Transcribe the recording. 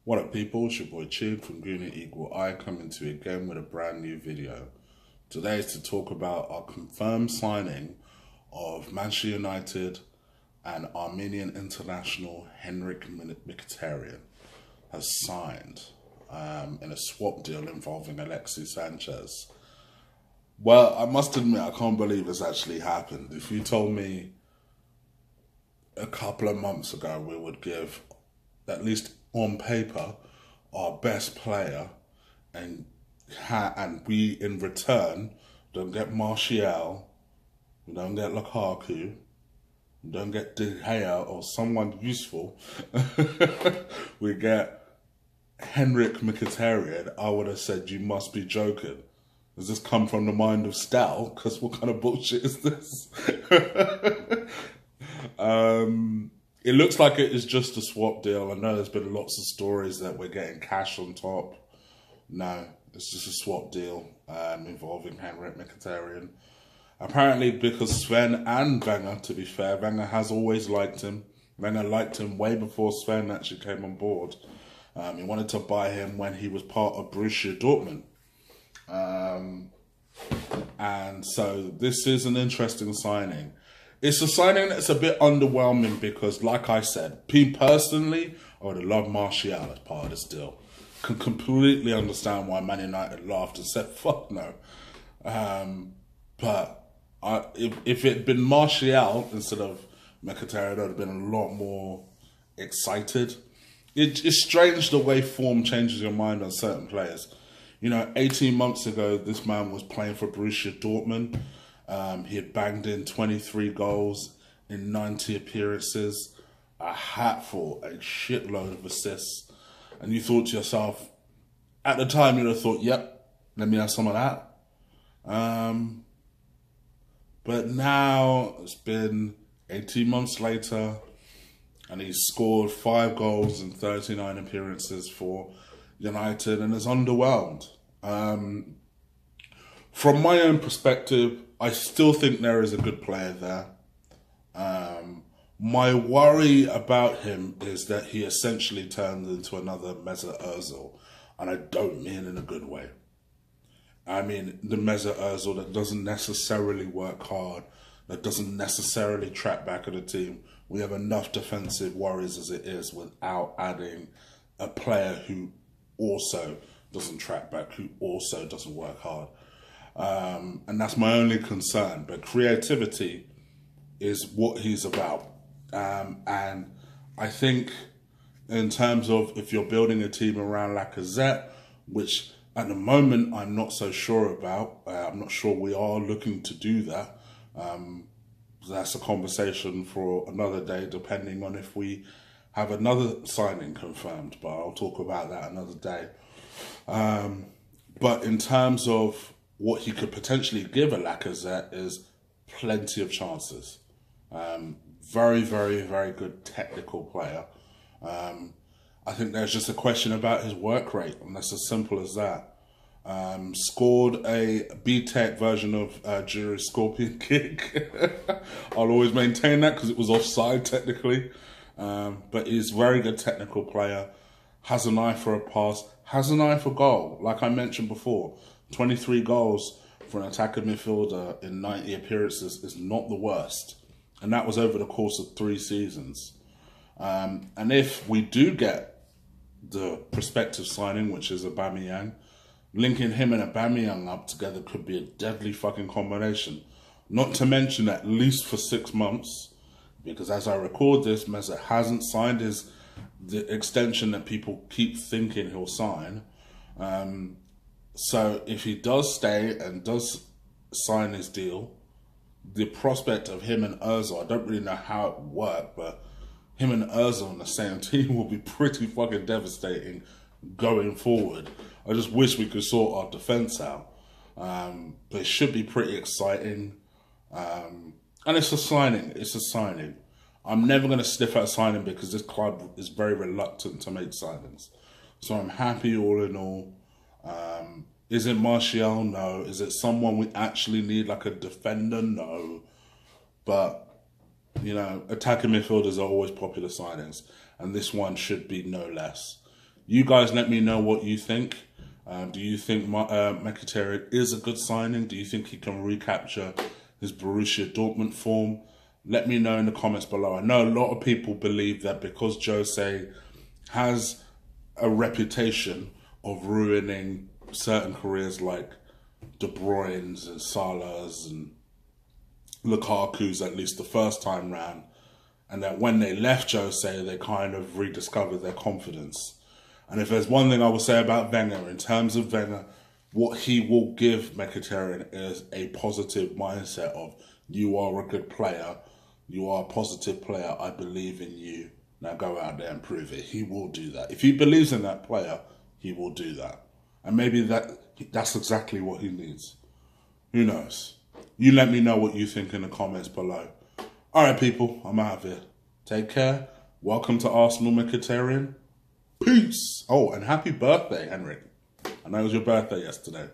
What up people, it's your boy Chid from Green Equal Eye coming to you again with a brand new video. Today is to talk about our confirmed signing of Manchester United and Armenian international Henrikh Mkhitaryan has signed in a swap deal involving Alexis Sanchez. Well, I must admit, I can't believe it's actually happened. If you told me a couple of months ago we would give, at least on paper, our best player, and we in return don't get Martial, we don't get Lukaku, we don't get De Gea or someone useful, we get Henrikh Mkhitaryan, I would have said you must be joking. Does this come from the mind of Stal? Because what kind of bullshit is this? It looks like it is just a swap deal. I know there's been lots of stories that we're getting cash on top. No, it's just a swap deal involving Henrikh Mkhitaryan. Apparently because Sven and Wenger, to be fair, Wenger has always liked him. Wenger liked him way before Sven actually came on board. He wanted to buy him when he was part of Borussia Dortmund. And so this is an interesting signing. It's a signing that's a bit underwhelming because, like I said, personally, I would have loved Martial as part of this deal. Can completely understand why Man United laughed and said, fuck no. But if it had been Martial instead of Mkhitaryan, I would have been a lot more excited. It's strange the way form changes your mind on certain players. You know, 18 months ago, this man was playing for Borussia Dortmund. He had banged in 23 goals in 90 appearances, a hatful, a shitload of assists. And you thought to yourself, at the time you'd have thought, yep, let me have some of that. But now it's been 18 months later and he's scored 5 goals in 39 appearances for United and is underwhelmed. From my own perspective, I still think there is a good player there. My worry about him is that he essentially turned into another Mesut Ozil, and I don't mean in a good way. I mean the Mesut Ozil that doesn't necessarily work hard, that doesn't necessarily track back at the team. We have enough defensive worries as it is without adding a player who also doesn't track back, who also doesn't work hard. And that's my only concern. But creativity is what he's about. And I think in terms of if you're building a team around Lacazette, which at the moment I'm not so sure about, I'm not sure we are looking to do that. That's a conversation for another day, depending on if we have another signing confirmed. But I'll talk about that another day. But in terms of what he could potentially give a Lacazette is plenty of chances. Very, very, very good technical player. I think there's just a question about his work rate, and that's as simple as that. Scored a B-Tech version of Jury's Scorpion kick. I'll always maintain that because it was offside technically. But he's a very good technical player. Has an eye for a pass. Has an eye for goal. Like I mentioned before, 23 goals for an attacking midfielder in 90 appearances is not the worst. And that was over the course of 3 seasons. And if we do get the prospective signing, which is Aubameyang, linking him and Aubameyang up together could be a deadly fucking combination. Not to mention at least for 6 months, because as I record this, Mesut hasn't signed the extension that people keep thinking he'll sign. So if he does stay and does sign his deal, the prospect of him and Ozil, I don't really know how it would work, but him and Ozil on the same team will be pretty fucking devastating going forward. I just wish we could sort our defence out. But it should be pretty exciting. And it's a signing. It's a signing. I'm never going to sniff at a signing because this club is very reluctant to make signings. So I'm happy all in all. Is it Martial? No. Is it someone we actually need, like a defender? No. But, you know, attacking midfielders are always popular signings. And this one should be no less. You guys let me know what you think. Do you think Mkhitaryan is a good signing? Do you think he can recapture his Borussia Dortmund form? Let me know in the comments below. I know a lot of people believe that because Jose has a reputation of ruining certain careers like De Bruyne's and Salah's and Lukaku's, at least the first time round, and that when they left Jose, they kind of rediscovered their confidence. And if there's one thing I will say about Wenger, in terms of Wenger, what he will give Mkhitaryan is a positive mindset of, you are a good player, you are a positive player, I believe in you, now go out there and prove it. He will do that. If he believes in that player, he will do that. And maybe that's exactly what he needs. Who knows? You let me know what you think in the comments below. All right, people, I'm out of here. Take care. Welcome to Arsenal, Mkhitaryan. Peace. Oh, and happy birthday, Henrikh. I know it was your birthday yesterday.